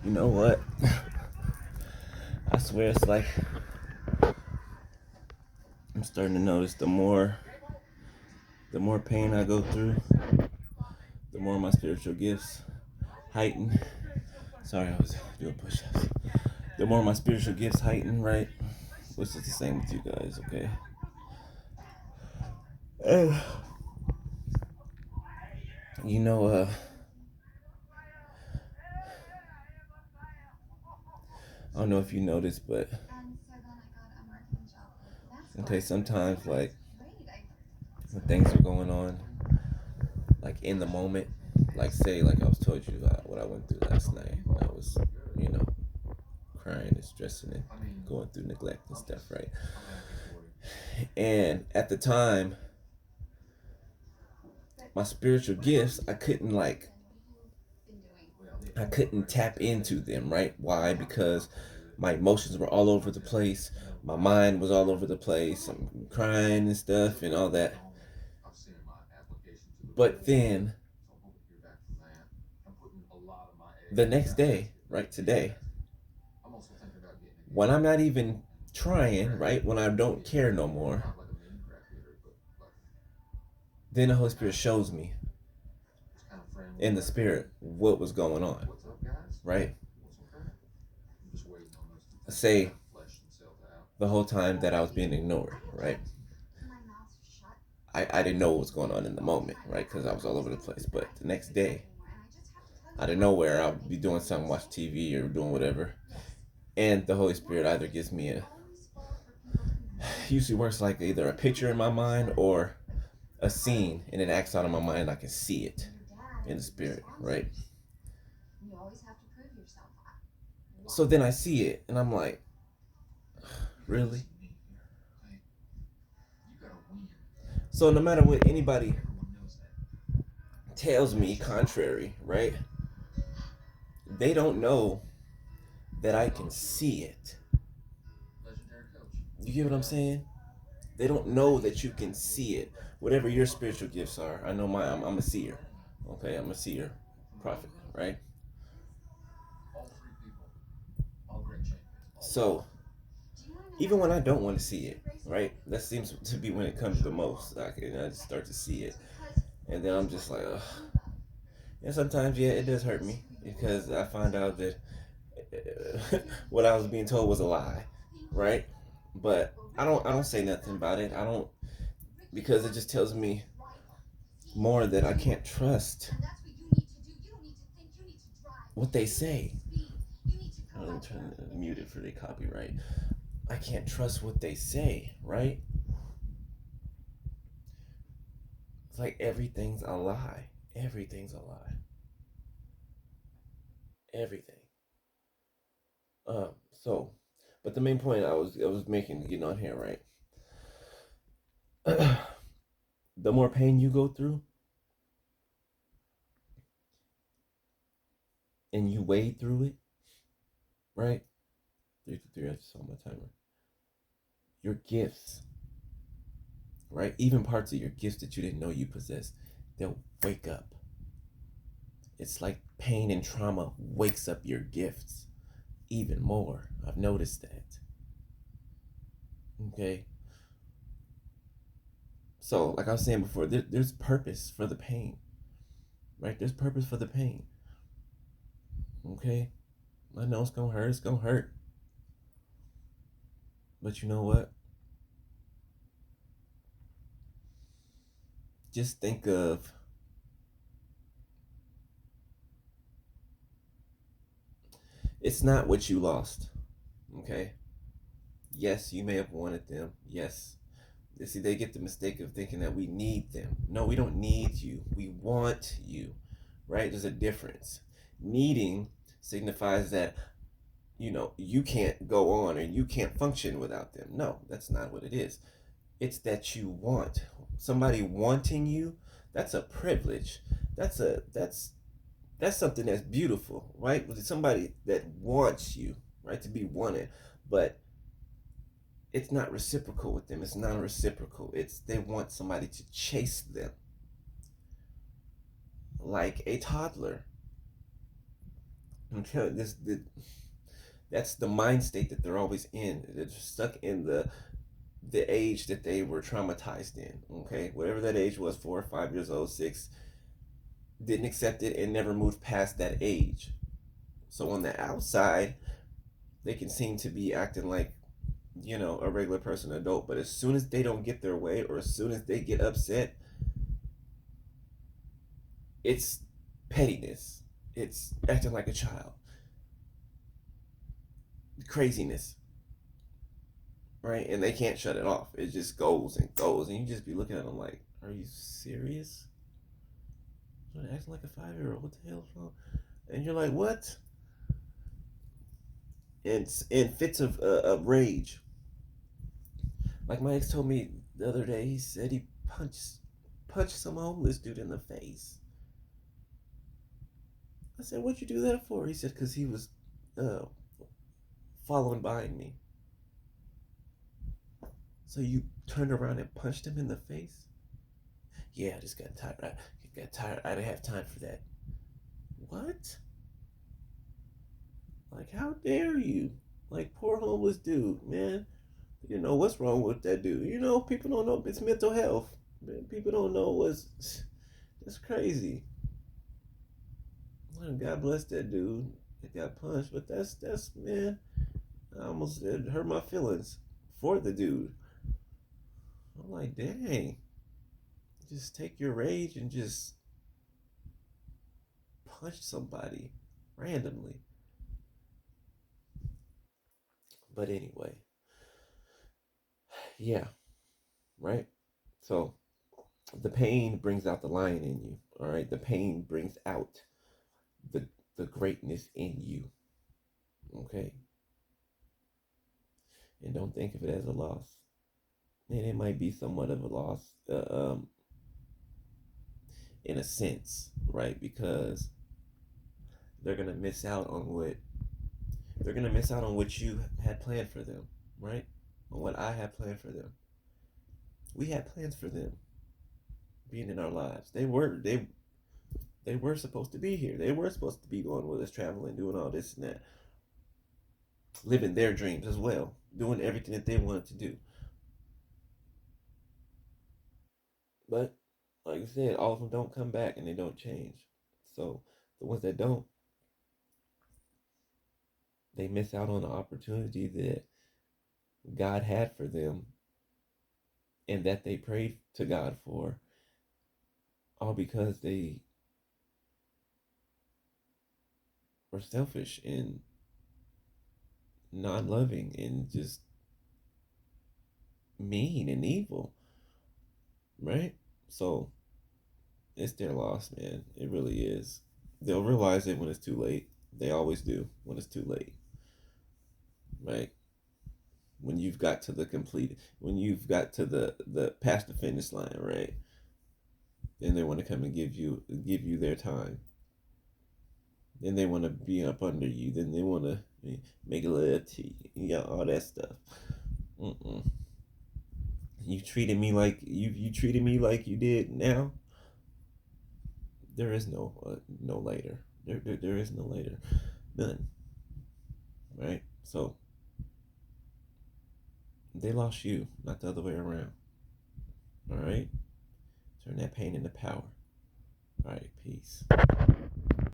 You know what? I swear it's like I'm starting to notice the more pain I go through, the more my spiritual gifts heighten. Sorry, I was doing push-ups. The more my spiritual gifts heighten, right? Which is the same with you guys, okay? Uh, you know, I don't know if you noticed, but okay, sometimes like when things are going on, like in the moment, like say, like I was told you what I went through last night. I was, you know, crying and stressing and going through neglect and stuff, right? And at the time, my spiritual gifts, I couldn't tap into them, right? Why? Because my emotions were all over the place. My mind was all over the place. I'm crying and stuff and all that. But then the next day, right, today, when I'm not even trying, right, when I don't care no more, then the Holy Spirit shows me in the spirit what was going on, right? Say the whole time that I was being ignored, right? I didn't know what was going on in the moment, right? Because I was all over the place. But the next day, out of nowhere, I'll be doing something, watch TV or doing whatever, and the Holy Spirit either gives me usually works like either a picture in my mind or a scene, and it acts out of my mind. I can see it in the spirit, right? So then I see it, and I'm like, really? So no matter what anybody tells me contrary, right? They don't know that I can see it. You get what I'm saying? They don't know that you can see it. Whatever your spiritual gifts are, I know I'm a seer. Okay, I'm a seer, prophet, right? So even when I don't want to see it, right? That seems to be when it comes the most. I just start to see it, and then I'm just like, ugh. And sometimes, yeah, it does hurt me because I find out that what I was being told was a lie, right? But I don't say nothing about it. I don't because it just tells me more that I can't trust what they say. I'm turn muted for the copyright. I can't trust what they say, right? It's like everything's a lie. Everything's a lie. Everything. So, but the main point I was making, getting on here, right? The more pain you go through and you wade through it, right? 3 to 3, I just saw my timer. Your gifts, right? Even parts of your gifts that you didn't know you possessed, they'll wake up. It's like pain and trauma wakes up your gifts even more. I've noticed that. Okay. So, like I was saying before, there's purpose for the pain, right? There's purpose for the pain. Okay. I know it's gonna hurt. It's gonna hurt. But you know what? Just think of it's not what you lost. Okay. Yes, you may have wanted them. Yes. You see, they get the mistake of thinking that we need them. No, we don't need you. We want you. Right? There's a difference. Needing signifies that you can't go on and you can't function without them. No, that's not what it is. It's that you want. Somebody wanting you, that's a privilege. That's something that's beautiful, right? With somebody that wants you, right, to be wanted. But it's not reciprocal with them. It's non-reciprocal. It's they want somebody to chase them like a toddler. I'm telling that's the mind state that they're always in. They're stuck in the age that they were traumatized in. Okay, whatever that age was, 4 or 5 years old, six, didn't accept it and never moved past that age. So on the outside, they can seem to be acting like, a regular person, adult. But as soon as they don't get their way, or as soon as they get upset, it's pettiness. It's acting like a child. Craziness. Right? And they can't shut it off. It just goes and goes. And you just be looking at them like, are you serious? You're acting like a 5-year-old. What the hell's wrong? And you're like, what? And in fits of rage. Like my ex told me the other day, he said he punched some homeless dude in the face. I said, what'd you do that for? He said, because he was uh, following behind me. So you turned around and punched him in the face? Yeah, I just got tired. I got tired. I didn't have time for that. What? Like, how dare you? Like, poor homeless dude, man. You know what's wrong with that dude. People don't know it's mental health. People don't know what's. It's crazy. God bless that dude that got punched, but that's man. I almost it hurt my feelings for the dude. I'm like, dang, just take your rage and just punch somebody randomly. But anyway, yeah, right. So the pain brings out the lion in you. All right, the pain brings out the the greatness in you. Okay, and don't think of it as a loss. And it might be somewhat of a loss, in a sense, right? Because they're gonna miss out on what you had planned for them, right? On what I had planned for them. We had plans for them being in our lives. They were supposed to be here. They were supposed to be going with us, traveling, doing all this and that, living their dreams as well, doing everything that they wanted to do. But like I said, all of them don't come back and they don't change. So the ones that don't, they miss out on the opportunity that God had for them and that they prayed to God for, all because they were selfish and non loving and just mean and evil, right? So it's their loss, man. It really is. They'll realize it when it's too late. They always do when it's too late, right? When you've got to the past the finish line, right? Then they want to come and give you their time. Then they want to be up under you. Then they want to make love to you. All that stuff. Mm-mm. You treated me like you did now. There is no later. There is no later. None. Right. So they lost you, not the other way around. All right. Turn that pain into power. All right. Peace.